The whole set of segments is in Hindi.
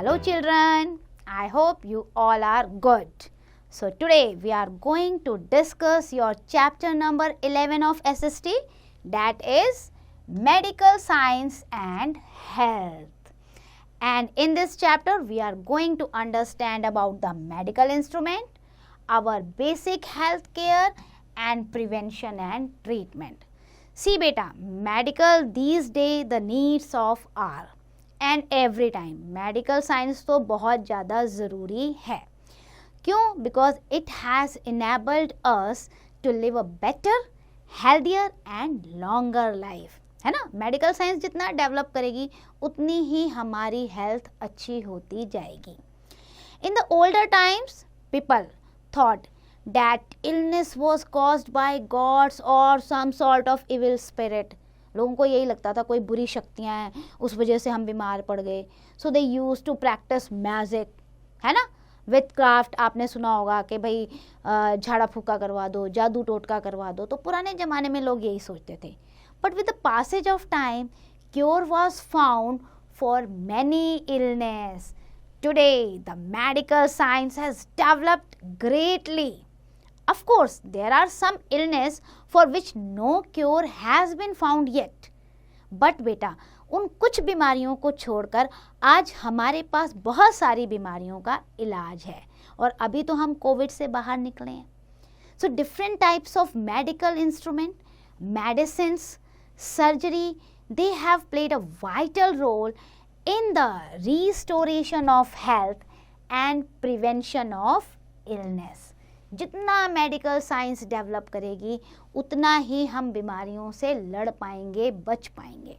Hello children, I hope you all are good. So today we are going to discuss your chapter number 11 of SST, that is Medical Science and Health. And in this chapter we are going to understand about the medical instrument, our basic health care and prevention and treatment. See beta, medical these days the needs of are and every time medical science तो बहुत ज़्यादा ज़रूरी है. क्यों? Because it has enabled us to live a better, healthier and longer life, है ना. मेडिकल साइंस जितना डेवलप करेगी उतनी ही हमारी हेल्थ अच्छी होती जाएगी. In the older times people thought that illness was caused by gods और some sort of evil spirit. लोगों को यही लगता था कोई बुरी शक्तियाँ हैं, उस वजह से हम बीमार पड़ गए. सो दे यूज टू प्रैक्टिस मैजिक, है ना, विथ क्राफ्ट. आपने सुना होगा कि भाई झाड़ा फूका करवा दो, जादू टोटका करवा दो. तो पुराने ज़माने में लोग यही सोचते थे. But with the passage of time cure was found for many illness. Today the medical science has developed greatly. Of course, there are some illness for which no cure has been found yet. But बेटा, उन कुछ बीमारियों को छोड़कर आज हमारे पास बहुत सारी बीमारियों का इलाज है और अभी तो हम कोविड से बाहर निकले हैं. So different types of medical instrument, medicines, surgery, they have played a vital role in the restoration of health and prevention of illness. जितना मेडिकल साइंस डेवलप करेगी उतना ही हम बीमारियों से लड़ पाएंगे, बच पाएंगे.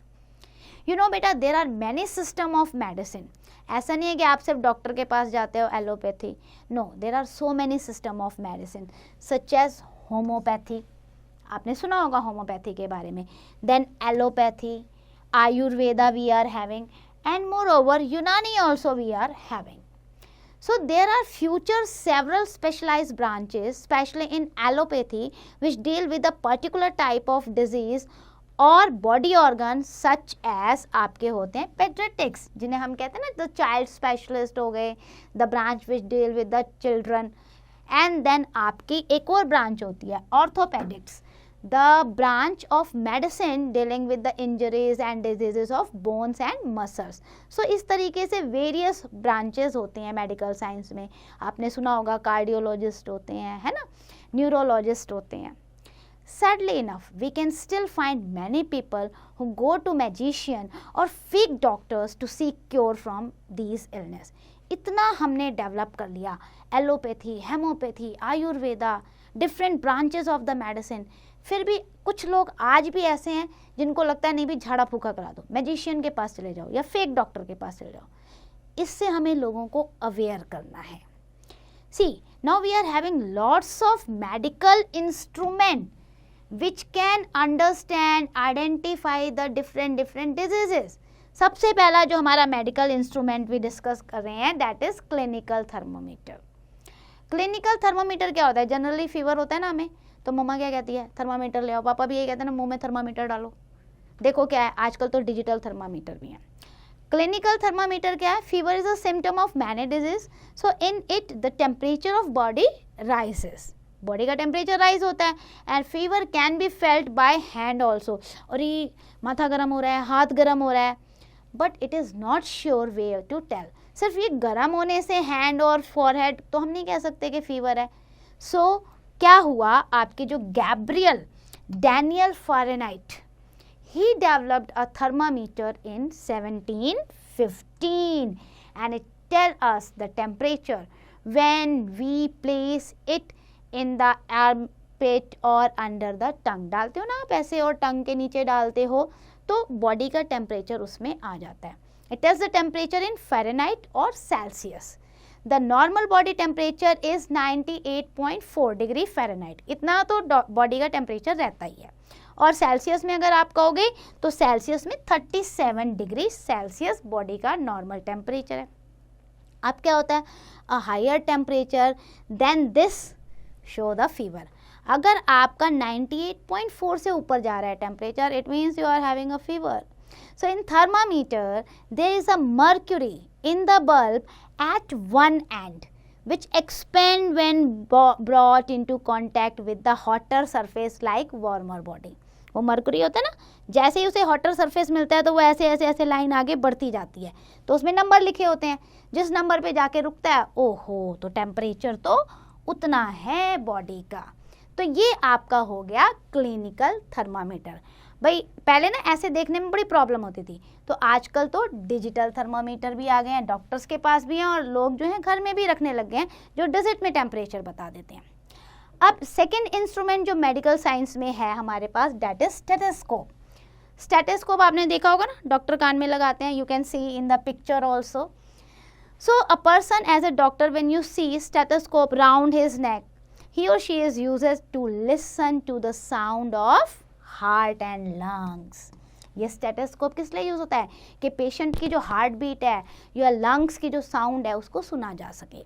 यू नो बेटा, there are many system of medicine. ऐसा नहीं है कि आप सिर्फ डॉक्टर के पास जाते हो allopathy. No, there are so many system of medicine such as homeopathy. आपने सुना होगा होम्योपैथी के बारे में. Then allopathy, ayurveda we are having, and moreover Unani also we are having. So there are future several specialized branches, especially in allopathy, which deal with a particular type of disease और body organs such as आपके होते हैं pediatrics, जिन्हें हम कहते हैं ना the child specialist हो गए, the branch which deal with the children, and then आपकी एक और branch होती है orthopedics, the branch of medicine dealing with the injuries and diseases of bones and muscles. So इस तरीके से various branches होते हैं medical science में. आपने सुना होगा cardiologist होते हैं, है ना, neurologist होते हैं. Sadly enough, we can still find many people who go to magician or fake doctors to seek cure from these illness. इतना हमने डेवलप कर लिया. Allopathy, homoeopathy, Ayurveda, different branches of the medicine. फिर भी कुछ लोग आज भी ऐसे हैं जिनको लगता है नहीं भी झाड़ा फूका करा दो, मैजिशियन के पास चले जाओ या फेक डॉक्टर के पास चले जाओ. इससे हमें लोगों को अवेयर करना है. See, now we are having lots of medical instrument which can understand, identify the different diseases. सबसे पहला जो हमारा मेडिकल इंस्ट्रूमेंट भी डिस्कस कर रहे हैं that is clinical thermometer. Clinical thermometer क्या होता है? जनरली फीवर होता है ना हमें, तो मम्मा क्या कहती है? थर्मामीटर ले आओ. पापा भी यही कहते हैं ना, मुंह में थर्मामीटर डालो. देखो क्या है, आजकल तो डिजिटल थर्मामीटर भी हैं. क्लिनिकल थर्मामीटर क्या है? Fever is a symptom of many disease. So in it the temperature of body rises. Body का टेम्परेचर राइज होता है and fever can be felt by hand also. और ये माथा गर्म हो रहा है, हाथ गर्म हो रहा है, but it is not sure way to tell. सिर्फ ये गर्म होने से हैंड और फॉरहेड तो हम नहीं कह सकते कि फीवर है. सो क्या हुआ, आपके जो Gabriel Daniel Fahrenheit, he developed a thermometer in 1715 and it tell us the temperature when we place it in the armpit or under the tongue. डालते हो ना आप ऐसे और टंग के नीचे डालते हो तो बॉडी का टेम्परेचर उसमें आ जाता है. It tells the temperature in Fahrenheit or Celsius. The normal body temperature is 98.4 degree Fahrenheit. इतना तो बॉडी का टेम्परेचर रहता ही है. और सेल्सियस में अगर आप कहोगे तो सेल्सियस में 37 डिग्री सेल्सियस बॉडी का नॉर्मल टेम्परेचर है. अब क्या होता है? A higher temperature than this show the fever. अगर आपका 98.4 से ऊपर जा रहा है temperature, it means you are having a fever. So in thermometer, there is a mercury in the bulb at one end, which expand when brought into contact with the hotter surface like warmer body. वो मरकरी होता है ना, जैसे ही उसे हॉटर सरफेस मिलता है तो वो ऐसे ऐसे ऐसे लाइन आगे बढ़ती जाती है, तो उसमें नंबर लिखे होते हैं, जिस नंबर पे जाके रुकता है ओहो तो टेम्परेचर तो उतना है बॉडी का। तो ये आपका हो गया क्लिनिकल थर्मामीटर। भाई पहले ना ऐसे देखने में बड़ी प्रॉब्लम होती थी, तो आजकल तो डिजिटल थर्मामीटर भी आ गए हैं, डॉक्टर्स के पास भी हैं और लोग जो हैं घर में भी रखने लग गए हैं जो डिजिट में टेम्परेचर बता देते हैं। अब सेकेंड इंस्ट्रूमेंट जो मेडिकल साइंस में है हमारे पास, दैट इज स्टेथोस्कोप। स्टेथोस्कोप आपने देखा होगा ना, डॉक्टर कान में लगाते हैं, you can see in the picture also. So a person as a doctor when you see stethoscope round his neck, he or she is used to listen to the sound of heart and lungs. ये स्टेथोस्कोप किस लिए यूज होता है कि पेशेंट की जो हार्ट बीट है या लंग्स की जो साउंड है उसको सुना जा सके।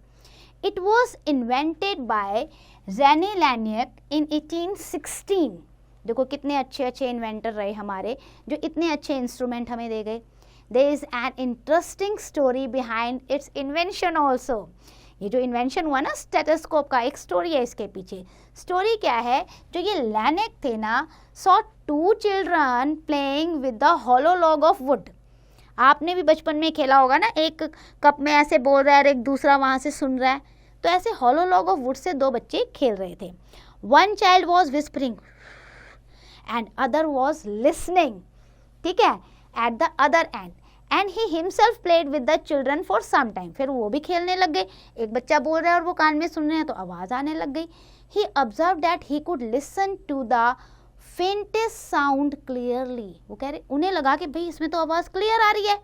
It was invented by Rene Laennec in 1816। देखो कितने अच्छे अच्छे इन्वेंटर रहे हमारे जो इतने अच्छे इंस्ट्रूमेंट हमें दे गए। There is an interesting story behind its invention also. ये जो इन्वेंशन हुआ ना स्टेथोस्कोप का, एक स्टोरी है इसके पीछे। स्टोरी क्या है, जो ये लैनिक थे ना, saw two children playing with the hollow log of wood. आपने भी बचपन में खेला होगा ना, एक कप में ऐसे बोल रहा है और एक दूसरा वहाँ से सुन रहा है, तो ऐसे hollow log of would say दो बच्चे खेल रहे थे। One child was whispering and other was listening, ठीक है, at the other end, and he himself played with the children for some time. फिर वो भी खेलने लग गए, एक बच्चा बोल रहा है और वो कान में सुन रहे हैं तो आवाज़ आने लग गई। He observe that he could listen to the faintest sound clearly. वो कह रहे, उन्हें लगा कि भाई इसमें तो आवाज़ क्लियर आ रही है।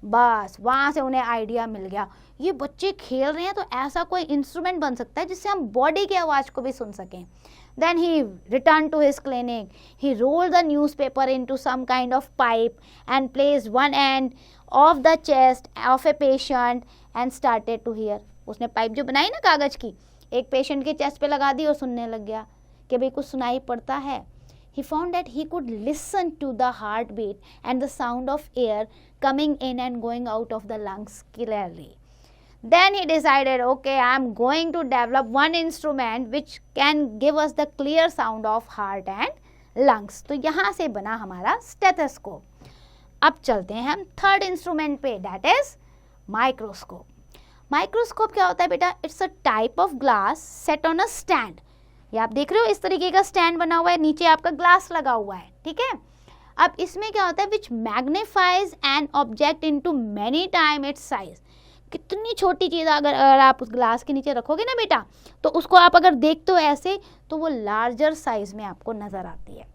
बस वहाँ से उन्हें आइडिया मिल गया, ये बच्चे खेल रहे हैं तो ऐसा कोई इंस्ट्रूमेंट बन सकता है जिससे हम बॉडी की आवाज़ को भी सुन सकें। Then he returned to his clinic. He rolled the newspaper into some kind of pipe and placed one end of the chest of a patient and started to hear. उसने पाइप जो बनाई ना कागज की, एक पेशेंट के चेस्ट पे लगा दी और सुनने लग गया कि भाई कुछ सुनाई पड़ता है। He found that he could listen to the heartbeat and the sound of air coming in and going out of the lungs clearly. Then he decided, okay, I am going to develop one instrument which can give us the clear sound of heart and lungs. तो यहाँ से बना हमारा स्टेथोस्कोप। अब चलते हैं हम थर्ड इंस्ट्रूमेंट पे, दैट इज माइक्रोस्कोप। माइक्रोस्कोप क्या होता है बेटा? It's a type of glass set on a stand. ये आप देख रहे हो, इस तरीके का स्टैंड बना हुआ है, नीचे आपका ग्लास लगा हुआ है, ठीक है। अब इसमें क्या होता है, which magnifies an object into many time its size. कितनी छोटी चीज़ अगर आप उस ग्लास के नीचे रखोगे ना बेटा, तो उसको आप अगर देखते हो ऐसे, तो वो लार्जर साइज में आपको नज़र आती है।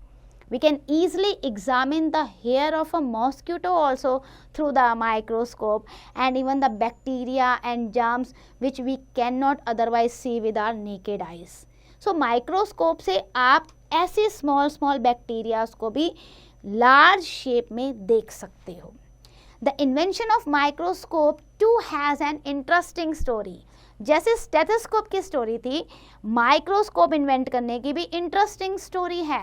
We can easily examine the hair of a mosquito also through the microscope, and even the bacteria and germs which we cannot otherwise see with our naked eyes. So microscope से आप ऐसे small bacteria को भी large shape में देख सकते हो। The invention of microscope too has an interesting story. जैसे स्टेथोस्कोप की स्टोरी थी, माइक्रोस्कोप इन्वेंट करने की भी इंटरेस्टिंग स्टोरी है।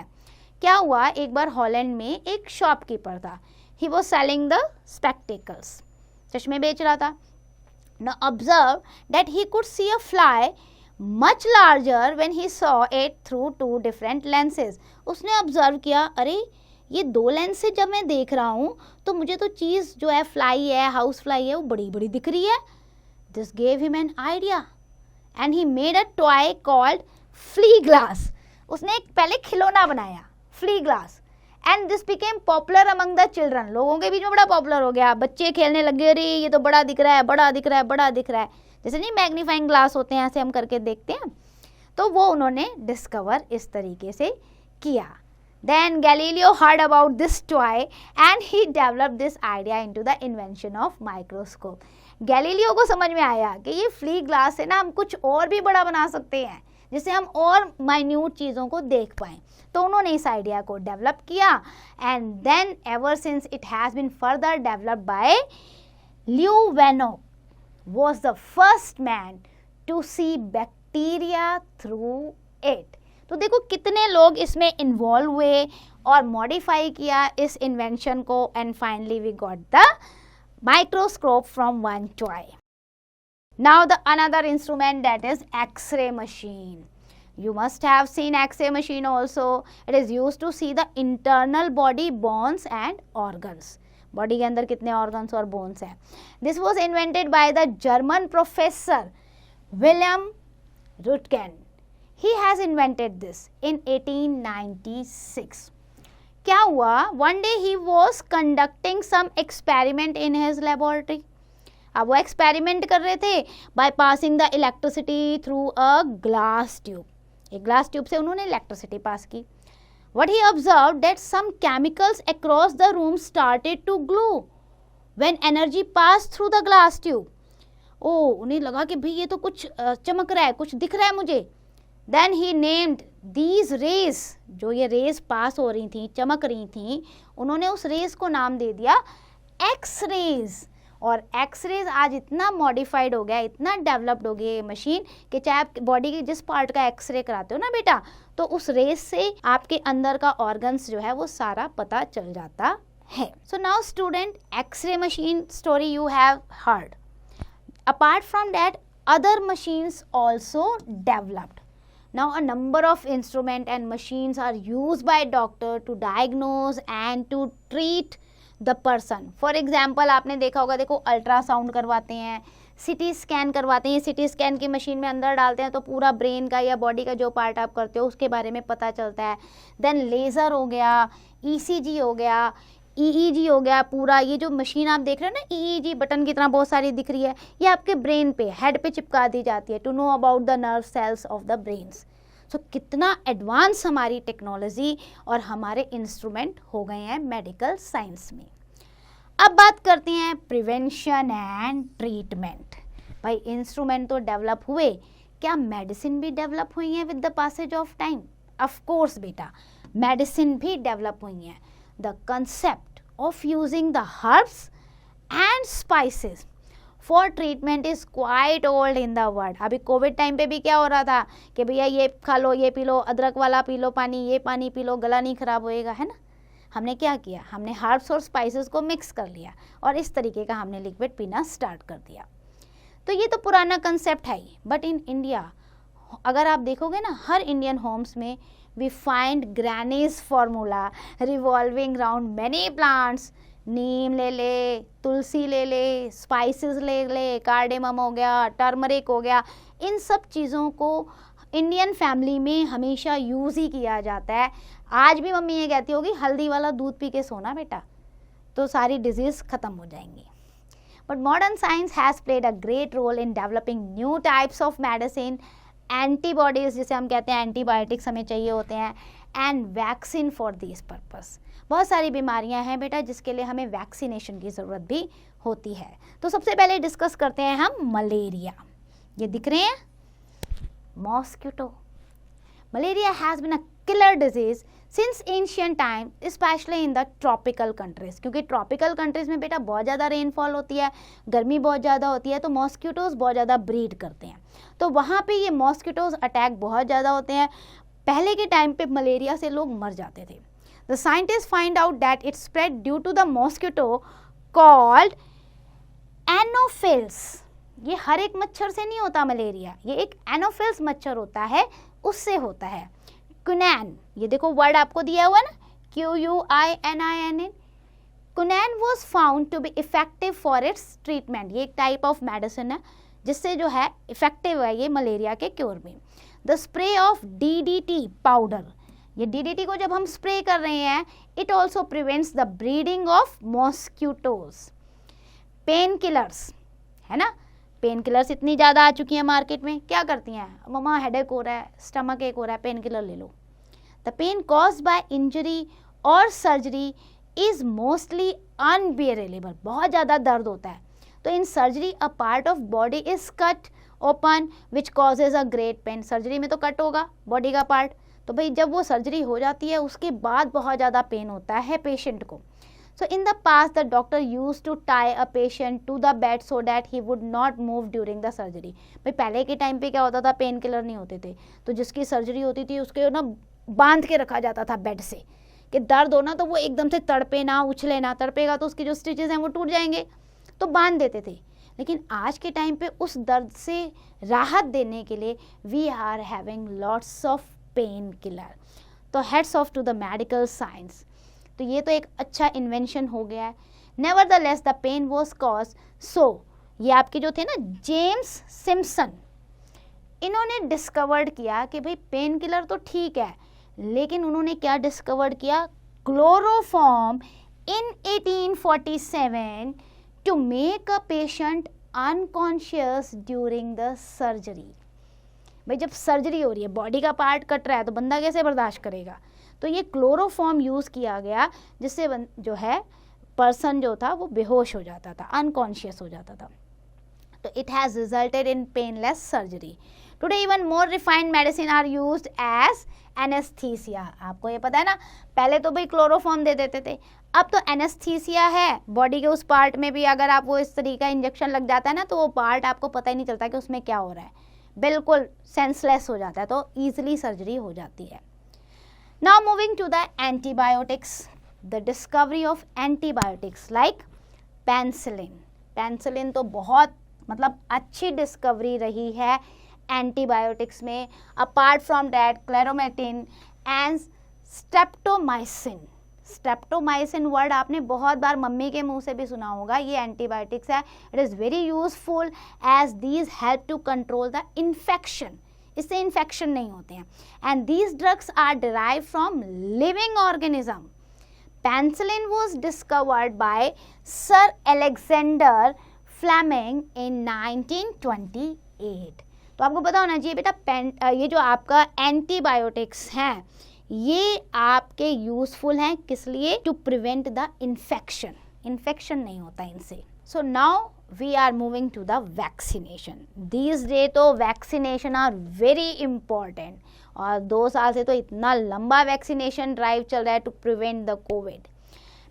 क्या हुआ, एक बार हॉलैंड में एक शॉपकीपर था। He was selling the spectacles, चश्मे बेच रहा था। Now observe that he could see a fly much larger when he saw it through two different lenses. उसने ऑब्जर्व किया, अरे ये दो लेंस से जब मैं देख रहा हूँ तो मुझे तो चीज़ जो है फ्लाई है, हाउस फ्लाई है, वो बड़ी बड़ी दिख रही है। This gave him an idea and he made a toy called flea glass. उसने एक पहले खिलौना बनाया, flea glass, and this became popular among the children. लोगों के बीच में बड़ा पॉपुलर हो गया, बच्चे खेलने लगे, अरे ये तो बड़ा दिख रहा है, बड़ा दिख रहा है, बड़ा दिख रहा है। जैसे नहीं मैग्नीफाइंग ग्लास होते हैं, ऐसे हम करके देखते हैं, तो वो उन्होंने डिस्कवर इस तरीके से किया। Then Galileo heard about this toy and he developed this idea into the invention of microscope. Galileo को समझ में आया कि ये फ्ली ग्लास से ना हम कुछ और भी बड़ा बना सकते हैं, जिससे हम और माइन्यूट चीज़ों को देख पाएँ। तो उन्होंने इस आइडिया को डेवलप किया, and then ever since it has been further developed by Leeuwenhoek was the first man to see bacteria through it. तो तो देखो कितने लोग इसमें इन्वॉल्व हुए और मॉडिफाई किया इस इन्वेंशन को, and finally we got the microscope from one toy. Now the another instrument, that is X-ray machine. You must have seen X-ray machine also. It is used to see the internal body, bones and organs. Body के अंदर कितने organs और bones हैं. This was invented by the German professor Wilhelm Röntgen. He has invented this in 1896. क्या हुआ? One day he was conducting some experiment in his laboratory. अब वो एक्सपेरिमेंट कर रहे थे by passing the electricity through a glass tube. एक ग्लास ट्यूब से उन्होंने इलेक्ट्रिसिटी पास की. What he observe that some chemicals across the room started to glow when energy pass through the glass tube. ओ, उन्हें लगा कि भाई ये तो कुछ चमक रहा है, कुछ दिख रहा है मुझे. Then he named these rays, जो ये रेज पास हो रही थी, चमक रही थी, उन्होंने उस रेज को नाम दे दिया एक्स रेज. और एक्सरेज आज इतना मॉडिफाइड हो गया, इतना डेवलप्ड हो गया ये मशीन कि चाहे आप बॉडी के जिस पार्ट का एक्सरे कराते हो ना बेटा, तो उस रेज से आपके अंदर का ऑर्गन्स जो है वो सारा पता चल जाता है. So now student, X ray machine story you have heard. Apart from that other machines also developed. Now a number of instruments and machines are used by doctor to diagnose and to treat the person. For example आपने देखा होगा, देखो अल्ट्रासाउंड करवाते हैं, सिटी स्कैन करवाते हैं. सिटी स्कैन की मशीन में अंदर डालते हैं तो पूरा ब्रेन का या बॉडी का जो पार्ट आप करते हो उसके बारे में पता चलता है. देन लेज़र हो गया, ईसीजी हो गया, ईईजी हो गया. पूरा ये जो मशीन आप देख रहे हो ना, ईईजी बटन की तरह बहुत सारी दिख रही है, ये आपके ब्रेन पे, हेड पे चिपका दी जाती है to know about the nerve cells of the brains. So कितना एडवांस हमारी टेक्नोलॉजी और हमारे इंस्ट्रूमेंट हो गए हैं मेडिकल साइंस में. अब बात करते हैं प्रिवेंशन एंड ट्रीटमेंट. भाई इंस्ट्रूमेंट तो डेवलप हुए, क्या मेडिसिन भी डेवलप हुई है with the passage of time? Of course बेटा, मेडिसिन भी डेवलप हुई हैं. The concept of using the herbs and spices for treatment is quite old in the world. अभी कोविड टाइम पे भी क्या हो रहा था कि भैया ये खा लो, ये पी लो, अदरक वाला पी लो पानी, ये पानी पी लो, गला नहीं खराब होएगा, है ना. हमने क्या किया, हमने हर्ब्स और स्पाइसेस को मिक्स कर लिया और इस तरीके का हमने लिक्विड पीना स्टार्ट कर दिया. तो ये तो पुराना कंसेप्ट है ही. बट इन इंडिया अगर आप देखोगे ना, हर इंडियन होम्स में we find granny's formula revolving round many plants. नीम ले ले, तुलसी ले ले, स्पाइसेस ले ले, कार्डेमम हो गया, टर्मरिक हो गया. इन सब चीज़ों को इंडियन फैमिली में हमेशा यूज़ ही किया जाता है. आज भी मम्मी ये कहती होगी हल्दी वाला दूध पी के सोना बेटा, तो सारी डिजीज़ ख़त्म हो जाएंगी. But modern science has played a great role in developing new types of medicine, antibodies जिसे हम कहते हैं, एंटीबायोटिक्स हमें चाहिए होते हैं, and vaccine for this purpose. बहुत सारी बीमारियां हैं बेटा जिसके लिए हमें वैक्सीनेशन की ज़रूरत भी होती है. तो सबसे पहले डिस्कस करते हैं हम मलेरिया. ये दिख रहे हैं mosquito. Malaria has been a killer disease since ancient time, specially in the tropical countries. क्योंकि ट्रॉपिकल कंट्रीज़ में बेटा बहुत ज़्यादा रेनफॉल होती है, गर्मी बहुत ज़्यादा होती है, तो मॉस्किटोज़ बहुत ज़्यादा ब्रीड करते हैं. तो वहाँ पे ये मॉस्किटोज़ अटैक बहुत ज़्यादा होते हैं. पहले के टाइम पे मलेरिया से लोग मर जाते थे. The scientist find out that it spread due to the mosquito called Anopheles. ये हर एक मच्छर से नहीं होता मलेरिया, ये एक एनोफिल्स मच्छर होता है, उससे होता है. कुनैन, ये देखो वर्ड आपको दिया हुआ है ना, QUININ. Quinine was found to be effective for its treatment. ये एक टाइप ऑफ मेडिसिन है जिससे जो है इफेक्टिव है ये मलेरिया के क्योर में. The spray of DDT powder, ये DDT को जब हम स्प्रे कर रहे हैं, it also prevents the breeding of mosquitoes. Pain killers है ना, पेन किलर्स इतनी ज़्यादा आ चुकी हैं मार्केट में, क्या करती हैं, मम्मा हेडेक हो रहा है, स्टमक एक हो रहा है, पेन किलर ले लो. The pain caused by injury और सर्जरी इज मोस्टली अनबियरेबल. बहुत ज़्यादा दर्द होता है, तो in surgery a part of body is cut open which causes a great pain. Surgery में तो कट होगा बॉडी का पार्ट, तो भाई जब वो सर्जरी हो जाती है उसके बाद बहुत ज़्यादा पेन होता है पेशेंट को. So in the past, the doctor used to tie a patient to the bed so that he would not move during the surgery. भाई पहले के टाइम पे क्या होता था, पेन किलर नहीं होते थे, तो जिसकी सर्जरी होती थी उसके ना बांध के रखा जाता था बेड से, कि दर्द हो ना तो वो एकदम से तड़पे ना, उछले ना, तड़पेगा तो उसके जो स्टिचेस हैं वो टूट जाएंगे, तो बांध देते थे. लेकिन आज के टाइम पे उस दर्द से राहत देने के लिए we are having lots of painkiller. तो hats off to the medical science. तो ये तो एक अच्छा इन्वेंशन हो गया है. Nevertheless the pain was cause. So ये आपके जो थे ना जेम्स सिम्पसन, इन्होंने डिस्कवर्ड किया कि भाई पेन किलर तो ठीक है, लेकिन उन्होंने क्या डिस्कवर्ड किया, chloroform in 1847 to make a patient unconscious during the surgery. भाई जब सर्जरी हो रही है, बॉडी का पार्ट कट रहा है, तो बंदा कैसे बर्दाश्त करेगा, तो ये क्लोरोफॉर्म यूज़ किया गया, जिससे जो है पर्सन जो था वो बेहोश हो जाता था, अनकॉन्शियस हो जाता था. तो it has resulted in painless surgery. Today even more refined medicine are used as anaesthesia. आपको ये पता है ना, पहले तो भाई क्लोरोफॉर्म दे देते थे, अब तो एनेस्थीसिया है. बॉडी के उस पार्ट में भी अगर आप वो इस तरीके का इंजेक्शन लग जाता है ना, तो वो पार्ट आपको पता ही नहीं चलता कि उसमें क्या हो रहा है, बिल्कुल सेंसलेस हो जाता है, तो ईजिली सर्जरी हो जाती है. Now moving to the antibiotics, the discovery of antibiotics like penicillin. Penicillin तो बहुत मतलब अच्छी डिस्कवरी रही है एंटीबायोटिक्स में. Apart from that chloromycetin and streptomycin. Streptomycin word आपने बहुत बार मम्मी के मुंह से भी सुना होगा. ये एंटीबायोटिक्स है. It is very useful as these help to control the infection. इससे इन्फेक्शन नहीं होते हैं. And these drugs are derive from living organism. Penicillin was discovered by sir Alexander Fleming in 1928. तो आपको पता होना चाहिए बेटा, ये जो आपका एंटीबायोटिक्स हैं ये आपके यूजफुल हैं किस लिए, to prevent the infection. Infection नहीं होता इनसे. So now we are moving to the vaccination. These days तो vaccination are very important, और 2 साल से तो इतना लंबा वैक्सीनेशन ड्राइव चल रहा है टू प्रिवेंट द कोविड.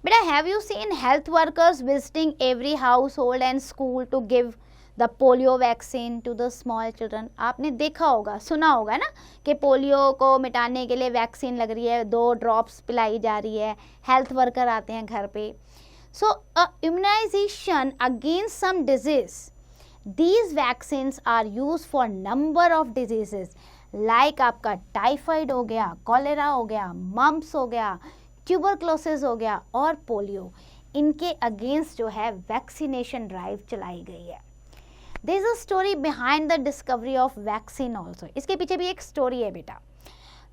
बेटा have you seen health workers visiting every household and school to give the polio vaccine to the small children. आपने देखा होगा, सुना होगा ना कि पोलियो को मिटाने के लिए वैक्सीन लग रही है, 2 ड्रॉप्स पिलाई जा रही है, हेल्थ वर्कर आते हैं घर पे. So, immunization against some disease. These vaccines are used for number of diseases like आपका टाइफाइड हो गया, कॉलेरा हो गया, मम्प्स हो गया, ट्यूबरक्लोसिस हो गया और पोलियो. इनके अगेंस्ट जो है वैक्सीनेशन ड्राइव चलाई गई है. There is a story behind the discovery of vaccine also. इसके पीछे भी एक स्टोरी है बेटा.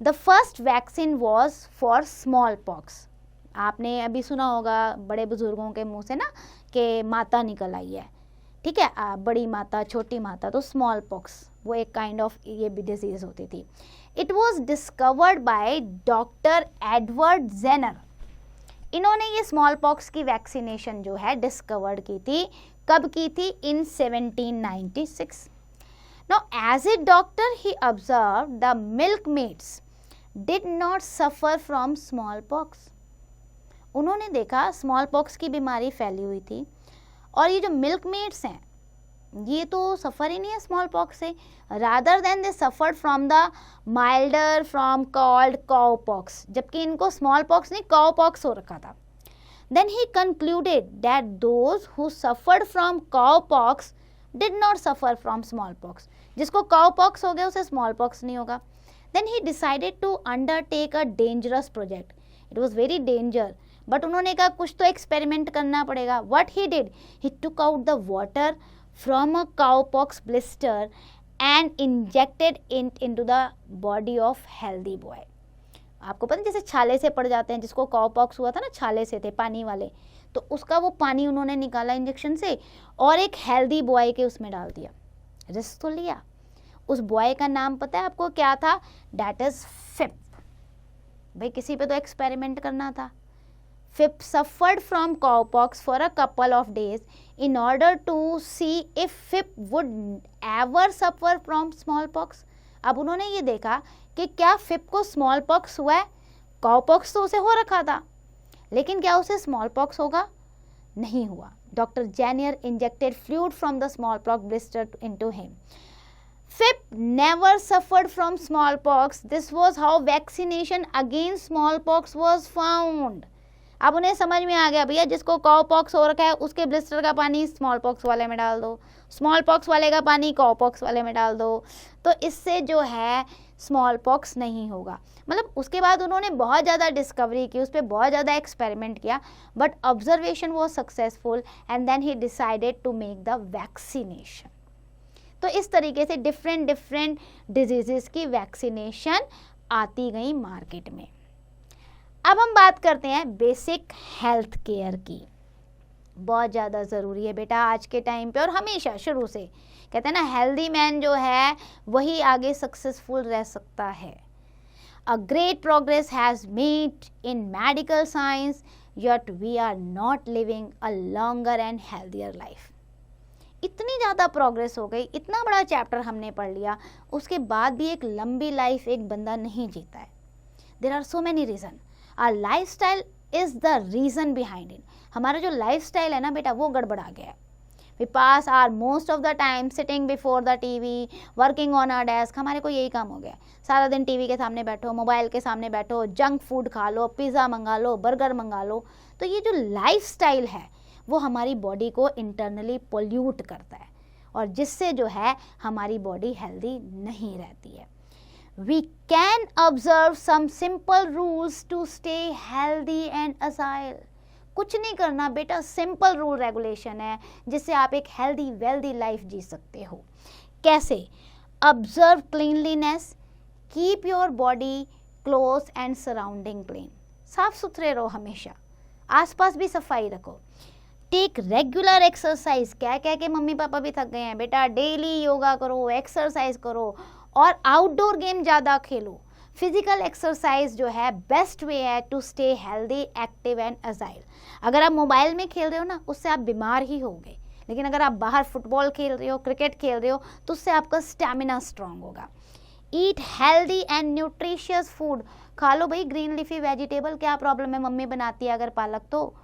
The first vaccine was for smallpox. आपने अभी सुना होगा बड़े बुजुर्गों के मुंह से ना कि माता निकल आई है, ठीक है, बड़ी माता, छोटी माता. तो स्मॉल पॉक्स वो एक काइंड ऑफ ये भी डिजीज होती थी. It was discovered by doctor Edward Jenner. इन्होंने ये स्मॉल पॉक्स की वैक्सीनेशन जो है डिस्कवर्ड की थी. कब की थी? In 1796. Now as a doctor he observe the milkmaids did not suffer from smallpox. उन्होंने देखा स्मॉल पॉक्स की बीमारी फैली हुई थी, और ये जो मिल्कमेड्स हैं ये तो सफ़र ही नहीं है स्मॉल पॉक्स से. Rather than they suffered from the milder form called cowpox. जबकि इनको स्मॉल पॉक्स नहीं, काउ पॉक्स हो रखा था. Then he concluded that those who suffered from cowpox did not suffer from smallpox. जिसको काउ पॉक्स हो गया उसे स्मॉल पॉक्स नहीं होगा. Then he decided to undertake a dangerous project. It was very danger, but उन्होंने कहा कुछ तो एक्सपेरिमेंट करना पड़ेगा. What he did, he took out the water from a cowpox blister and injected it into the body of healthy boy. आपको पता है जैसे छाले से पड़ जाते हैं, जिसको काउपॉक्स हुआ था ना, छाले से थे पानी वाले, तो उसका वो पानी उन्होंने निकाला इंजेक्शन से और एक हेल्दी बॉय के उसमें डाल दिया. रिस्क तो लिया. उस बॉय का नाम पता है आपको क्या था? That is Phipps. भाई किसी पे तो एक्सपेरिमेंट करना था. Phipps suffered from cowpox for a couple of days in order to see if Phipp would ever suffer from smallpox. अब उन्होंने ये देखा कि क्या फिप को स्मॉल पॉक्स हुआ है. काउपॉक्स तो उसे हो रखा था, लेकिन क्या उसे स्मॉल पॉक्स होगा? नहीं हुआ. Doctor Jenner injected fluid from the smallpox blister into him. Phip never suffered from smallpox. This was how vaccination against smallpox was found. अब उन्हें समझ में आ गया, भैया जिसको काउ पॉक्स हो रखा है उसके ब्लिस्टर का पानी स्मॉल पॉक्स वाले में डाल दो, स्मॉल पॉक्स वाले का पानी काउ पॉक्स वाले में डाल दो, तो इससे जो है स्मॉल पॉक्स नहीं होगा. मतलब उसके बाद उन्होंने बहुत ज़्यादा डिस्कवरी की, उस पर बहुत ज़्यादा एक्सपेरिमेंट किया, but observation was successful and then he decided to make the vaccination. तो इस तरीके से डिफरेंट डिजीज़ेस की वैक्सीनेशन आती गई मार्केट में. अब हम बात करते हैं बेसिक हेल्थ केयर की. बहुत ज़्यादा ज़रूरी है बेटा आज के टाइम पे, और हमेशा शुरू से कहते हैं ना, हेल्दी मैन जो है वही आगे सक्सेसफुल रह सकता है. A great progress has made in medical science, yet we are not living a longer and healthier life. इतनी ज़्यादा प्रोग्रेस हो गई, इतना बड़ा चैप्टर हमने पढ़ लिया, उसके बाद भी एक लंबी लाइफ एक बंदा नहीं जीता है. There are so many reason. Our lifestyle is the reason behind it. हमारा जो लाइफ स्टाइल है ना बेटा वो गड़बड़ा गया है. We pass are most of the time sitting before the TV, working on our desk. हमारे को यही काम हो गया. सारा दिन टीवी के सामने बैठो, मोबाइल के सामने बैठो, जंक फूड खा लो, पिज़्ज़ा मंगा लो, बर्गर मंगा लो. तो ये जो लाइफ स्टाइल है वो हमारी बॉडी को इंटरनली पोल्यूट करता है, और जिससे जो है हमारी बॉडी हेल्दी नहीं रहती है. We can observe some simple rules to stay healthy and agile. कुछ नहीं करना बेटा, सिंपल रूल रेगुलेशन है जिससे आप एक हेल्दी वेल्दी लाइफ जी सकते हो. कैसे? Observe cleanliness, keep your body close and surrounding clean. साफ सुथरे रहो हमेशा, आसपास भी सफाई रखो. Take regular exercise. कह के मम्मी पापा भी थक गए हैं बेटा, डेली योगा करो, एक्सरसाइज करो, और आउटडोर गेम ज़्यादा खेलो. फिजिकल एक्सरसाइज जो है बेस्ट वे है to stay healthy, active and agile. अगर आप मोबाइल में खेल रहे हो ना, उससे आप बीमार ही होगे, लेकिन अगर आप बाहर फुटबॉल खेल रहे हो, क्रिकेट खेल रहे हो, तो उससे आपका स्टेमिना स्ट्रांग होगा. Eat healthy and nutritious food. खा लो भाई ग्रीन लीफी वेजिटेबल. क्या प्रॉब्लम है, मम्मी बनाती है अगर पालक, तो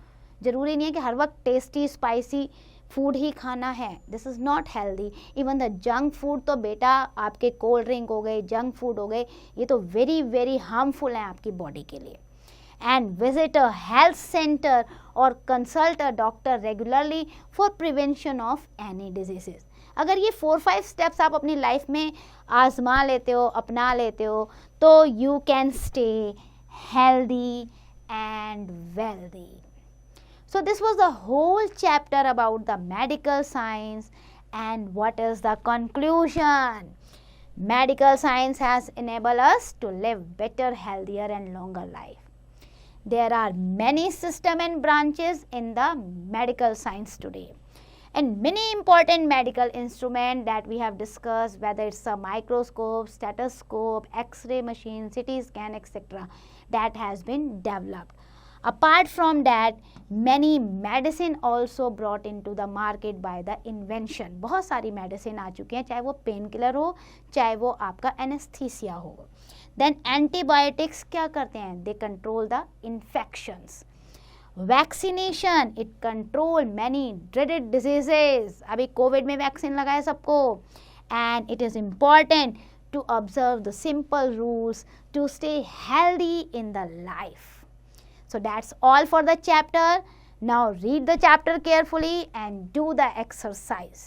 ज़रूरी नहीं है कि हर वक्त टेस्टी स्पाइसी फूड ही खाना है. This is not healthy. Even the junk food तो बेटा आपके कोल्ड ड्रिंक हो गए, जंक फूड हो गए, ये तो वेरी वेरी हार्मफुल हैं आपकी बॉडी के लिए. And visit a health centre और consult a doctor regularly for prevention of any diseases. अगर ये 4-5 स्टेप्स आप अपनी लाइफ में आजमा लेते हो, अपना लेते हो, तो you can stay healthy and wealthy. So this was the whole chapter about the medical science, and what is the conclusion? Medical science has enabled us to live better, healthier and longer life. There are many systems and branches in the medical science today, and many important medical instruments that we have discussed, whether it's a microscope, stethoscope, x-ray machine, CT scan, etc., that has been developed. Apart from that, many medicine also brought into the market by the invention. बहुत सारी मेडिसिन आ चुकी हैं, चाहे वो पेन किलर हो, चाहे वो आपका एनेस्थीसिया हो. देन एंटीबायोटिक्स क्या करते हैं? They control the infections. Vaccination, it control many dreaded diseases. अभी कोविड में वैक्सीन लगाए सबको. And it is important to observe the simple rules to stay healthy in the life. So that's all for the chapter. Now read the chapter carefully and do the exercise.